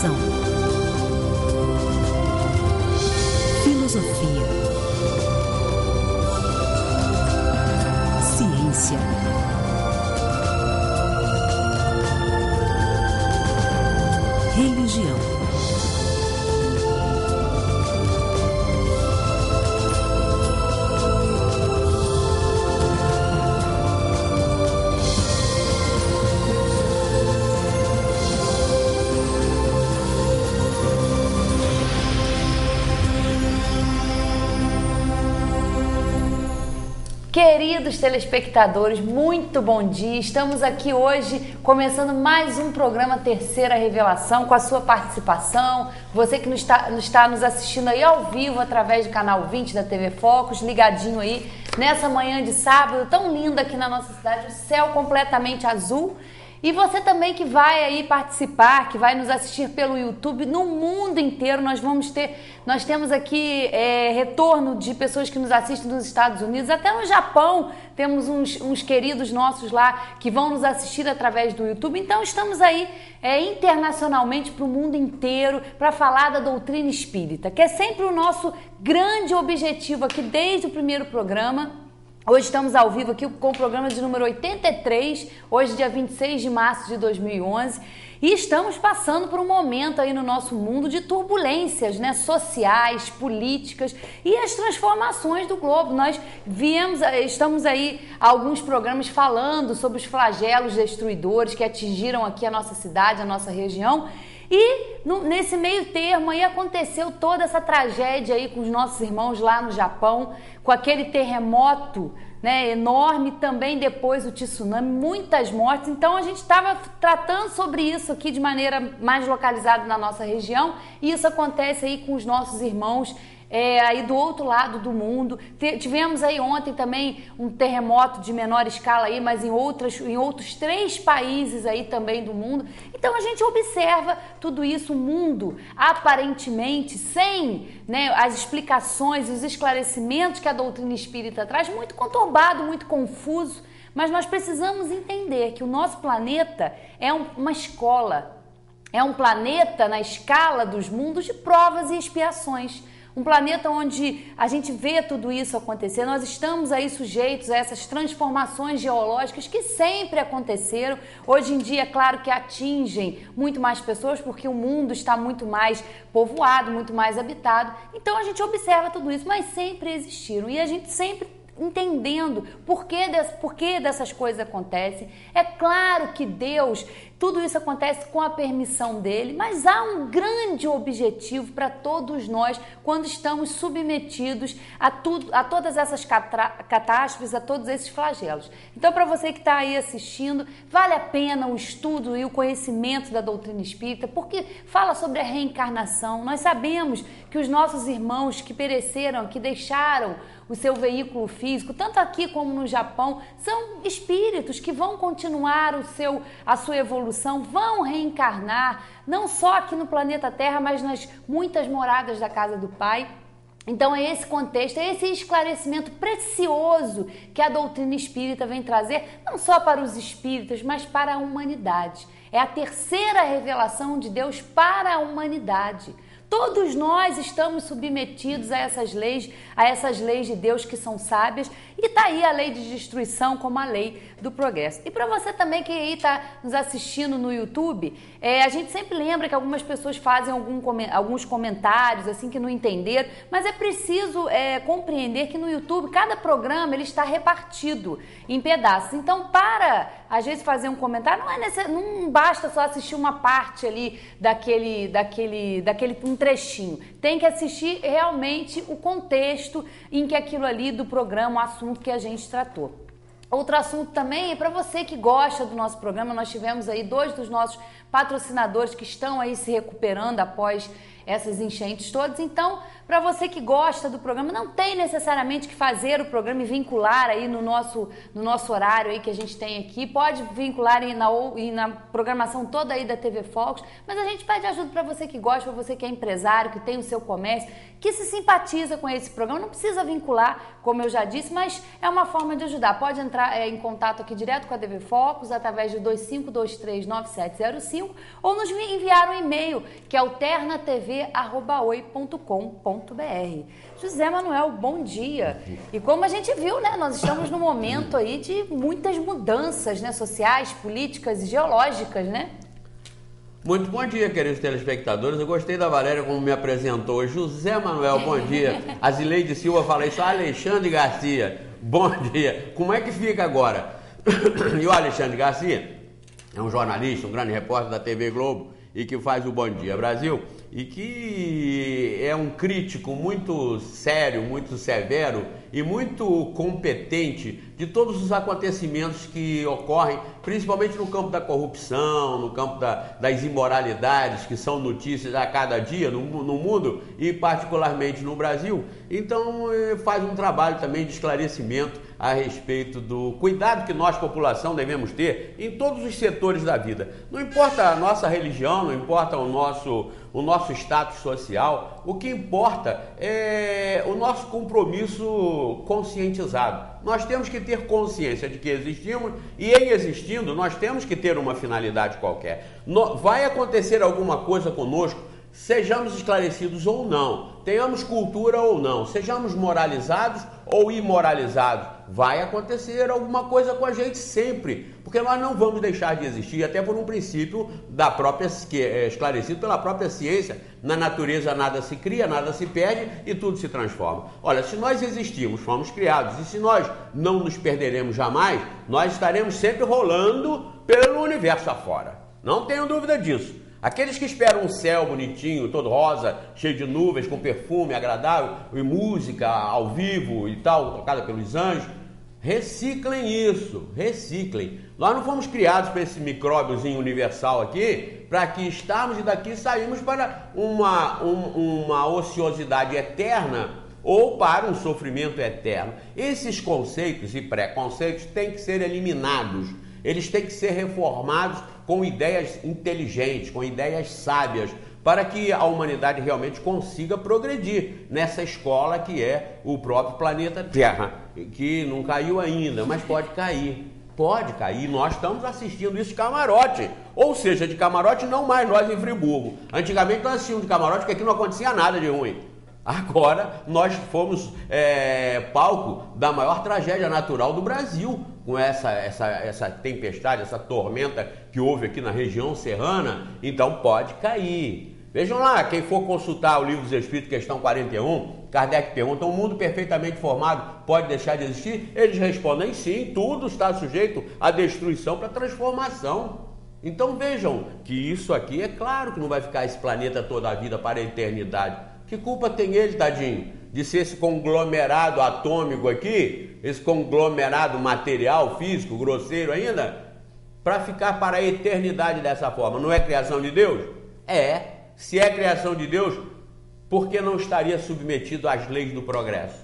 Educação. Filosofia. Ciência. Religião. Queridos telespectadores, muito bom dia. Estamos aqui hoje começando mais um programa Terceira Revelação com a sua participação. Você que está nos assistindo aí ao vivo através do canal 20 da TV Focus, ligadinho aí nessa manhã de sábado tão linda aqui na nossa cidade, o céu completamente azul. E você também que vai aí participar, que vai nos assistir pelo YouTube, no mundo inteiro nós temos aqui retorno de pessoas que nos assistem nos Estados Unidos, até no Japão temos uns queridos nossos lá que vão nos assistir através do YouTube. Então estamos aí internacionalmente para o mundo inteiro para falar da doutrina espírita, que é sempre o nosso grande objetivo aqui desde o primeiro programa. Hoje estamos ao vivo aqui com o programa de número 83, hoje dia 26 de março de 2011, e estamos passando por um momento aí no nosso mundo de turbulências, né, sociais, políticas e as transformações do globo. Nós estamos aí alguns programas falando sobre os flagelos destruidores que atingiram aqui a nossa cidade, a nossa região. E nesse meio termo aí aconteceu toda essa tragédia aí com os nossos irmãos lá no Japão, com aquele terremoto, né, enorme, também depois o tsunami, muitas mortes. Então a gente estava tratando sobre isso aqui de maneira mais localizada na nossa região, e isso acontece aí com os nossos irmãos aí do outro lado do mundo. Tivemos aí ontem também um terremoto de menor escala aí, mas em outros 3 países aí também do mundo. Então a gente observa tudo isso, o mundo aparentemente sem, né, as explicações e os esclarecimentos que a doutrina espírita traz, muito conturbado, muito confuso, mas nós precisamos entender que o nosso planeta é uma escola, é um planeta na escala dos mundos de provas e expiações. Um planeta onde a gente vê tudo isso acontecer. Nós estamos aí sujeitos a essas transformações geológicas que sempre aconteceram. Hoje em dia, é claro que atingem muito mais pessoas porque o mundo está muito mais povoado, muito mais habitado. Então a gente observa tudo isso, mas sempre existiram. E a gente sempre entendendo por que dessas coisas acontecem. É claro que Deus, tudo isso acontece com a permissão dele, mas há um grande objetivo para todos nós quando estamos submetidos a todas essas catástrofes, a todos esses flagelos. Então, para você que está aí assistindo, vale a pena o estudo e o conhecimento da doutrina espírita, porque fala sobre a reencarnação. Nós sabemos que os nossos irmãos que pereceram, que deixaram o seu veículo físico, tanto aqui como no Japão, são espíritos que vão continuar a sua evolução, vão reencarnar, não só aqui no planeta Terra, mas nas muitas moradas da casa do Pai. Então é esse contexto, é esse esclarecimento precioso que a doutrina espírita vem trazer, não só para os espíritas, mas para a humanidade. É a terceira revelação de Deus para a humanidade. Todos nós estamos submetidos a essas leis de Deus que são sábias, e está aí a lei de destruição como a lei do progresso. E para você também que aí está nos assistindo no YouTube, a gente sempre lembra que algumas pessoas fazem alguns comentários assim que não entenderam, mas é preciso compreender que no YouTube cada programa ele está repartido em pedaços. Então, para às vezes fazer um comentário, não basta só assistir uma parte ali daquele um trechinho. Tem que assistir realmente o contexto em que aquilo ali do programa, o assunto que a gente tratou. Outro assunto também é para você que gosta do nosso programa. Nós tivemos aí 2 dos nossos patrocinadores que estão aí se recuperando após essas enchentes todas. Então, para você que gosta do programa, não tem necessariamente que fazer o programa e vincular aí no nosso horário aí que a gente tem aqui, pode vincular na programação toda aí da TV Focus, mas a gente pede ajuda para você que gosta, para você que é empresário, que tem o seu comércio, que se simpatiza com esse programa, não precisa vincular, como eu já disse, mas é uma forma de ajudar. Pode entrar em contato aqui direto com a TV Focus através de 25239705 ou nos enviar um e-mail que é alternatv@oi.com.br. José Manuel, bom dia. E como a gente viu, né, nós estamos num momento aí de muitas mudanças, né, sociais, políticas e geológicas, né? Muito bom dia, queridos telespectadores. Eu gostei da Valéria como me apresentou. José Manuel, bom dia. A Zileide Silva fala isso. Alexandre Garcia, bom dia. Como é que fica agora? E o Alexandre Garcia é um jornalista, um grande repórter da TV Globo e que faz o Bom Dia Brasil e que é um crítico muito sério, muito severo e muito competente de todos os acontecimentos que ocorrem, principalmente no campo da corrupção, no campo das imoralidades, que são notícias a cada dia no mundo e particularmente no Brasil. Então faz um trabalho também de esclarecimento a respeito do cuidado que nós, população, devemos ter em todos os setores da vida. Não importa a nossa religião, não importa o nosso status social, o que importa é o nosso compromisso conscientizado. Nós temos que ter consciência de que existimos e, em existindo, nós temos que ter uma finalidade qualquer. Vai acontecer alguma coisa conosco, sejamos esclarecidos ou não, tenhamos cultura ou não, sejamos moralizados ou imoralizados, vai acontecer alguma coisa com a gente sempre, porque nós não vamos deixar de existir, até por um princípio que é esclarecido pela própria ciência. Na natureza nada se cria, nada se perde e tudo se transforma. Olha, se nós existimos, fomos criados, e se nós não nos perderemos jamais, nós estaremos sempre rolando pelo universo afora. Não tenho dúvida disso. Aqueles que esperam um céu bonitinho, todo rosa, cheio de nuvens, com perfume agradável, e música ao vivo e tal, tocada pelos anjos, reciclem isso, reciclem. Nós não fomos criados para esse micróbiozinho universal aqui, para que estarmos e daqui saímos para uma ociosidade eterna ou para um sofrimento eterno. Esses conceitos e preconceitos têm que ser eliminados. Eles têm que ser reformados com ideias inteligentes, com ideias sábias, para que a humanidade realmente consiga progredir nessa escola que é o próprio planeta Terra, que não caiu ainda, mas pode cair. Pode cair, nós estamos assistindo isso de camarote, ou seja, de camarote não mais nós em Friburgo. Antigamente nós assistimos de camarote porque aqui não acontecia nada de ruim. Agora nós fomos palco da maior tragédia natural do Brasil, com essa tempestade, essa tormenta que houve aqui na região serrana, então pode cair. Vejam lá, quem for consultar o Livro dos Espíritos, questão 41, Kardec pergunta, um mundo perfeitamente formado pode deixar de existir? Eles respondem sim, tudo está sujeito à destruição para transformação. Então vejam que isso aqui é claro que não vai ficar esse planeta toda a vida para a eternidade. Que culpa tem ele, tadinho, de ser esse conglomerado atômico aqui, esse conglomerado material, físico, grosseiro ainda, para ficar para a eternidade dessa forma? Não é criação de Deus? É. Se é criação de Deus, por que não estaria submetido às leis do progresso?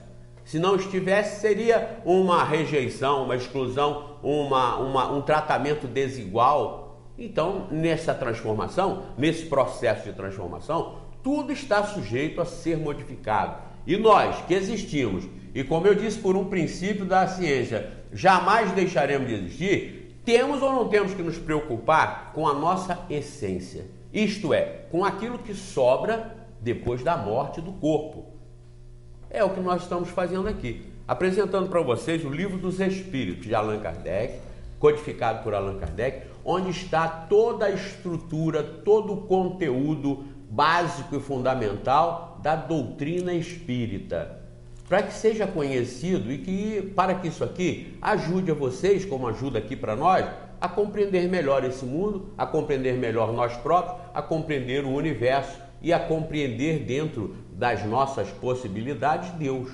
Se não estivesse, seria uma rejeição, uma exclusão, um tratamento desigual. Então, nessa transformação, nesse processo de transformação, tudo está sujeito a ser modificado. E nós que existimos, e como eu disse por um princípio da ciência, jamais deixaremos de existir, temos ou não temos que nos preocupar com a nossa essência. Isto é, com aquilo que sobra depois da morte do corpo. É o que nós estamos fazendo aqui, apresentando para vocês o Livro dos Espíritos de Allan Kardec, codificado por Allan Kardec, onde está toda a estrutura, todo o conteúdo básico e fundamental da doutrina espírita, para que seja conhecido e para que isso aqui ajude a vocês, como ajuda aqui para nós, a compreender melhor esse mundo, a compreender melhor nós próprios, a compreender o universo e a compreender dentro das nossas possibilidades Deus.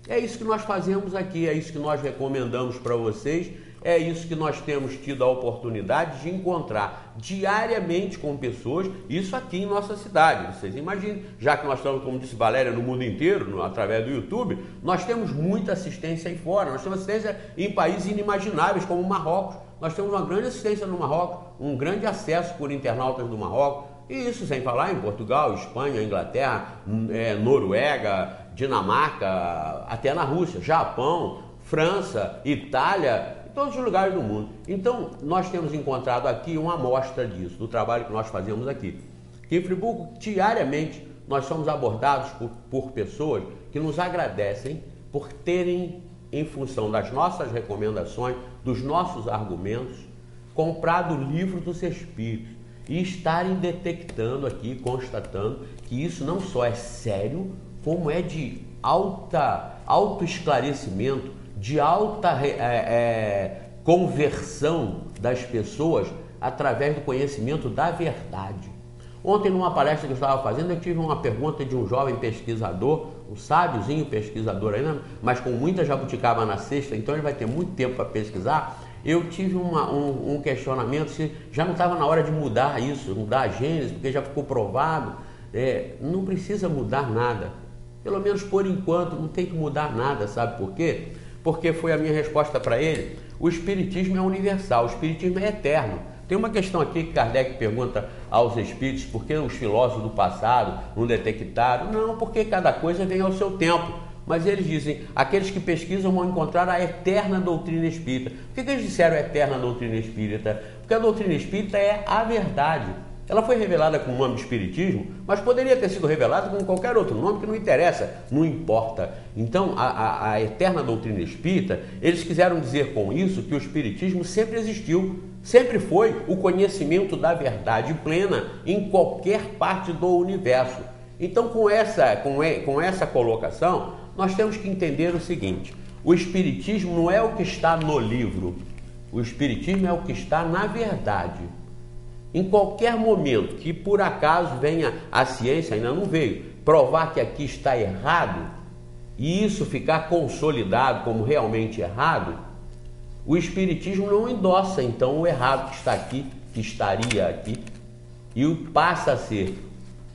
É isso que nós fazemos aqui, é isso que nós recomendamos para vocês, é isso que nós temos tido a oportunidade de encontrar diariamente com pessoas, isso aqui em nossa cidade. Vocês imaginem, já que nós estamos, como disse Valéria, no mundo inteiro, através do YouTube, nós temos muita assistência aí fora, nós temos assistência em países inimagináveis, como o Marrocos. Nós temos uma grande assistência no Marrocos, um grande acesso por internautas do Marrocos, e isso sem falar em Portugal, Espanha, Inglaterra, Noruega, Dinamarca, até na Rússia, Japão, França, Itália, em todos os lugares do mundo. Então, nós temos encontrado aqui uma amostra disso, do trabalho que nós fazemos aqui. Em Friburgo, diariamente, nós somos abordados por pessoas que nos agradecem por terem, em função das nossas recomendações, dos nossos argumentos, comprado o livro dos Espíritos e estarem detectando aqui, constatando que isso não só é sério, como é de alto esclarecimento, de alta conversão das pessoas através do conhecimento da verdade. Ontem, numa palestra que eu estava fazendo, eu tive uma pergunta de um jovem pesquisador, um sábiozinho pesquisador ainda, mas com muita jabuticaba na cesta, então ele vai ter muito tempo para pesquisar. Eu tive um questionamento se já não estava na hora de mudar isso, mudar a gênese, porque já ficou provado. Não precisa mudar nada. Pelo menos por enquanto, não tem que mudar nada, sabe por quê? Porque foi a minha resposta para ele. O Espiritismo é universal, o Espiritismo é eterno. Tem uma questão aqui que Kardec pergunta aos espíritos, por que os filósofos do passado não detectaram? Não, porque cada coisa vem ao seu tempo. Mas eles dizem, aqueles que pesquisam vão encontrar a eterna doutrina espírita. Por que eles disseram eterna doutrina espírita? Porque a doutrina espírita é a verdade. Ela foi revelada com o nome de Espiritismo, mas poderia ter sido revelada com qualquer outro nome que não interessa, não importa. Então, a eterna doutrina espírita, eles quiseram dizer com isso que o Espiritismo sempre existiu, sempre foi o conhecimento da verdade plena em qualquer parte do universo. Então, com essa colocação, nós temos que entender o seguinte: o Espiritismo não é o que está no livro, o Espiritismo é o que está na verdade. Em qualquer momento que por acaso venha a ciência, ainda não veio, provar que aqui está errado, e isso ficar consolidado como realmente errado, o Espiritismo não endossa então o errado que está aqui, que estaria aqui, e passa a ser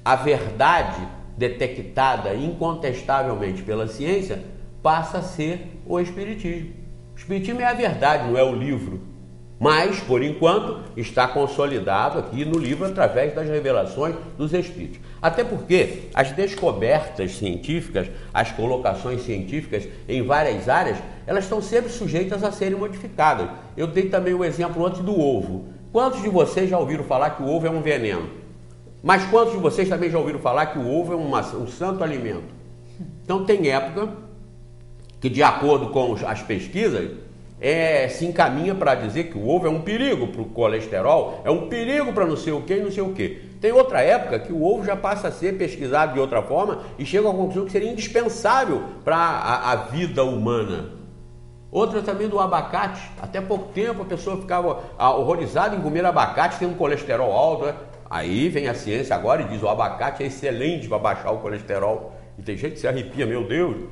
a verdade detectada incontestavelmente pela ciência, passa a ser o Espiritismo. O Espiritismo é a verdade, não é o livro. Mas, por enquanto, está consolidado aqui no livro através das revelações dos Espíritos. Até porque as descobertas científicas, as colocações científicas em várias áreas, elas estão sempre sujeitas a serem modificadas. Eu dei também o exemplo antes do ovo. Quantos de vocês já ouviram falar que o ovo é um veneno? Mas quantos de vocês também já ouviram falar que o ovo é um santo alimento? Então tem época que, de acordo com as pesquisas, se encaminha para dizer que o ovo é um perigo para o colesterol, é um perigo para não sei o que e não sei o que. Tem outra época que o ovo já passa a ser pesquisado de outra forma e chega à conclusão que seria indispensável para a vida humana. Outra também do abacate. Até pouco tempo a pessoa ficava horrorizada em comer abacate tendo colesterol alto, né? Aí vem a ciência agora e diz: o abacate é excelente para baixar o colesterol. E tem gente que se arrepia, meu Deus.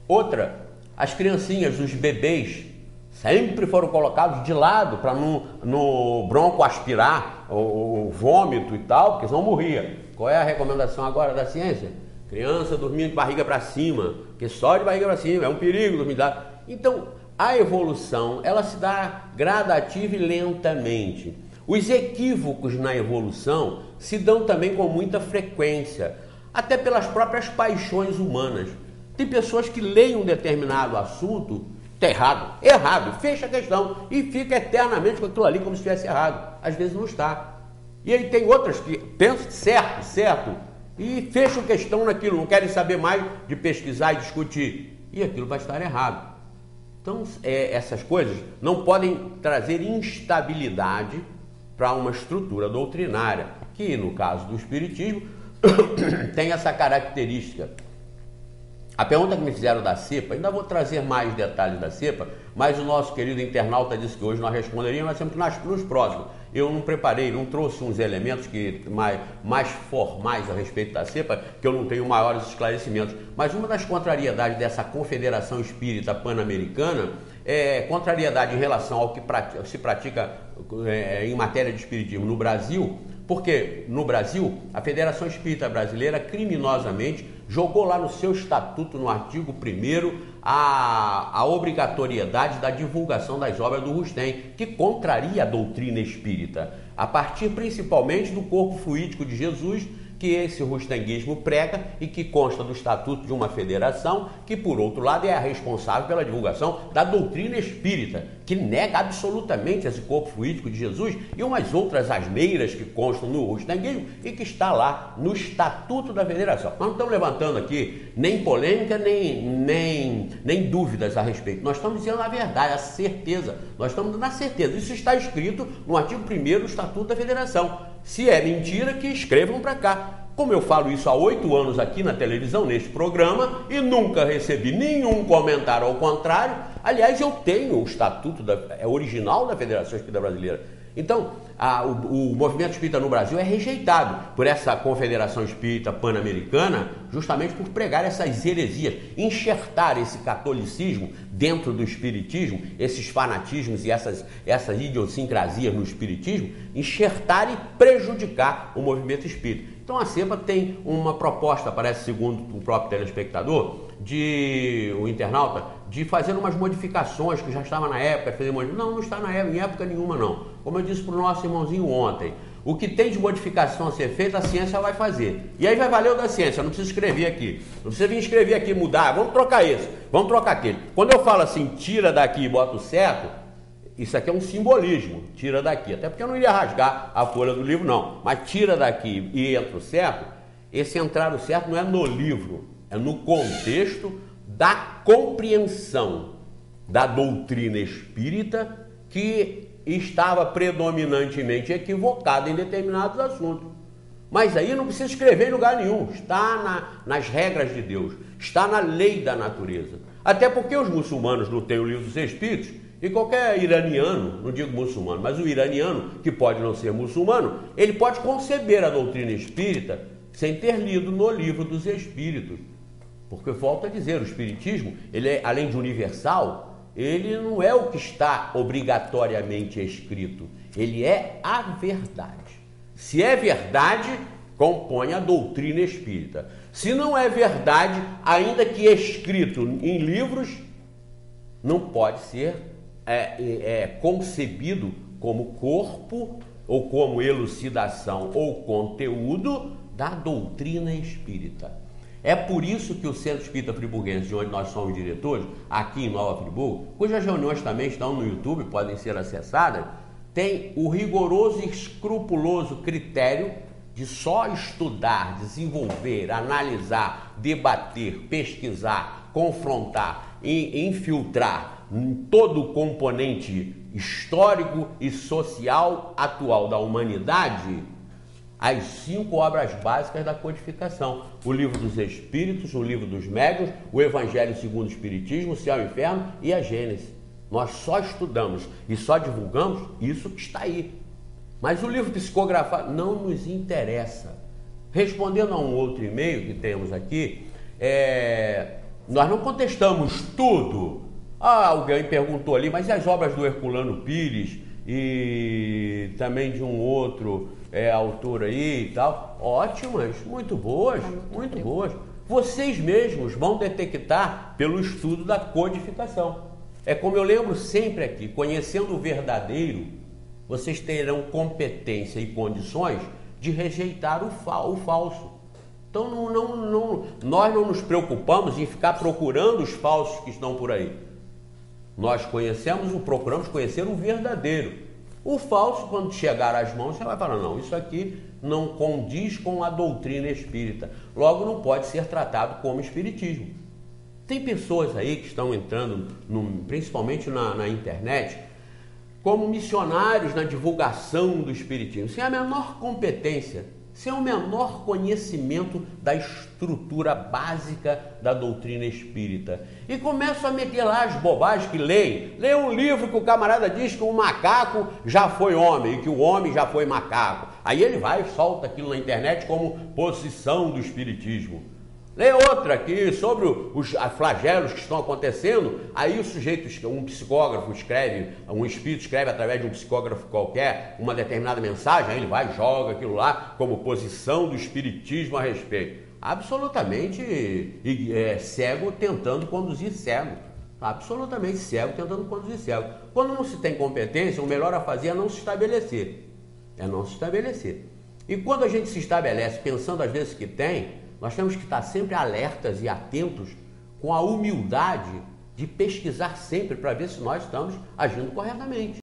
Outra, as criancinhas, os bebês, sempre foram colocados de lado para no bronco aspirar o vômito e tal, porque senão morria. Qual é a recomendação agora da ciência? Criança dormindo de barriga para cima, porque só de barriga para cima é um perigo dormir de lado. Então, a evolução, ela se dá gradativa e lentamente. Os equívocos na evolução se dão também com muita frequência, até pelas próprias paixões humanas. Tem pessoas que leem um determinado assunto, está errado, fecha a questão e fica eternamente com aquilo ali como se estivesse errado. Às vezes não está. E aí tem outras que pensam certo, e fecham questão naquilo, não querem saber mais de pesquisar e discutir. E aquilo vai estar errado. Então, essas coisas não podem trazer instabilidade para uma estrutura doutrinária, que no caso do Espiritismo tem essa característica. A pergunta que me fizeram da cepa, ainda vou trazer mais detalhes da cepa, mas o nosso querido internauta disse que hoje nós responderíamos, mas sempre nos próximos. Eu não preparei, não trouxe uns elementos mais formais a respeito da cepa, que eu não tenho maiores esclarecimentos. Mas uma das contrariedades dessa Confederação Espírita Pan-Americana contrariedade em relação ao que se pratica em matéria de espiritismo no Brasil, porque no Brasil a Federação Espírita Brasileira criminosamente jogou lá no seu estatuto, no artigo 1º, a obrigatoriedade da divulgação das obras do Rustem, que contraria a doutrina espírita, a partir principalmente do corpo fluídico de Jesus, que esse rustenguismo prega e que consta do estatuto de uma federação, que por outro lado é a responsável pela divulgação da doutrina espírita, que nega absolutamente esse corpo fluídico de Jesus e umas outras asneiras que constam no rustenguismo e que está lá no estatuto da federação. Nós não estamos levantando aqui nem polêmica, nem dúvidas a respeito. Nós estamos dizendo a verdade, a certeza. Nós estamos dando a certeza. Isso está escrito no artigo 1º do estatuto da federação. Se é mentira, que escrevam para cá. Como eu falo isso há 8 anos aqui na televisão, neste programa, e nunca recebi nenhum comentário ao contrário. Aliás, eu tenho o estatuto original da Federação Espírita Brasileira. Então, o movimento espírita no Brasil é rejeitado por essa Confederação Espírita Pan-Americana, justamente por pregar essas heresias, enxertar esse catolicismo dentro do espiritismo, esses fanatismos e essas idiosincrasias no espiritismo, enxertar e prejudicar o movimento espírita. Então a CEPA tem uma proposta, parece segundo o próprio telespectador, o internauta, de fazer umas modificações que já estava na época, não está em época nenhuma não. Como eu disse para o nosso irmãozinho ontem, o que tem de modificação a ser feita, a ciência vai fazer. E aí vai valer o da ciência, não precisa escrever aqui. Não precisa vir escrever aqui, mudar, vamos trocar esse, vamos trocar aquele. Quando eu falo assim, tira daqui e bota o certo, isso aqui é um simbolismo, tira daqui. Até porque eu não iria rasgar a folha do livro, não. Mas tira daqui e entra o certo, esse entrar o certo não é no livro, é no contexto da compreensão da doutrina espírita que estava predominantemente equivocada em determinados assuntos. Mas aí não precisa escrever em lugar nenhum, está nas regras de Deus, está na lei da natureza. Até porque os muçulmanos não têm o livro dos Espíritos, e qualquer iraniano, não digo muçulmano, mas o iraniano, que pode não ser muçulmano, ele pode conceber a doutrina espírita sem ter lido no livro dos Espíritos. Porque, volto a dizer, o espiritismo, ele é, além de universal, ele não é o que está obrigatoriamente escrito, ele é a verdade. Se é verdade, compõe a doutrina espírita. Se não é verdade, ainda que escrito em livros, não pode ser concebido como corpo ou como elucidação ou conteúdo da doutrina espírita. É por isso que o Centro Espírita Friburguense, de onde nós somos diretores, aqui em Nova Friburgo, cujas reuniões também estão no YouTube, podem ser acessadas, tem o rigoroso e escrupuloso critério de só estudar, desenvolver, analisar, debater, pesquisar, confrontar e infiltrar em todo o componente histórico e social atual da humanidade as 5 obras básicas da codificação: o Livro dos Espíritos, o Livro dos Médiuns, o Evangelho segundo o Espiritismo, o Céu e o Inferno e a Gênese. Nós só estudamos e só divulgamos isso que está aí. Mas o livro psicografado não nos interessa. Respondendo a um outro e-mail que temos aqui, nós não contestamos tudo. Alguém perguntou ali, mas e as obras do Herculano Pires e também de um outro autor aí e tal? Ótimas, muito boas, muito boas. Vocês mesmos vão detectar pelo estudo da codificação. É como eu lembro sempre aqui, conhecendo o verdadeiro, vocês terão competência e condições de rejeitar o falso. Então nós não nos preocupamos em ficar procurando os falsos que estão por aí. Nós procuramos conhecer o verdadeiro. O falso, quando chegar às mãos, você vai falar, não, isso aqui não condiz com a doutrina espírita. Logo, não pode ser tratado como espiritismo. Tem pessoas aí que estão entrando, principalmente na internet, como missionários na divulgação do espiritismo, sem a menor competência, sem o menor conhecimento da estrutura básica da doutrina espírita. E começam a meter lá as bobagens que leem. Lê um livro que o camarada diz que o macaco já foi homem e que o homem já foi macaco. Aí ele vai e solta aquilo na internet como posição do espiritismo. Lê outra aqui sobre os flagelos que estão acontecendo. Aí o sujeito, um psicógrafo escreve, um espírito escreve através de um psicógrafo qualquer uma determinada mensagem, aí ele vai e joga aquilo lá como posição do espiritismo a respeito. Absolutamente cego tentando conduzir cego. Absolutamente cego tentando conduzir cego. Quando não se tem competência, o melhor a fazer é não se estabelecer. É não se estabelecer. E quando a gente se estabelece pensando às vezes que tem, nós temos que estar sempre alertas e atentos com a humildade de pesquisar sempre para ver se nós estamos agindo corretamente.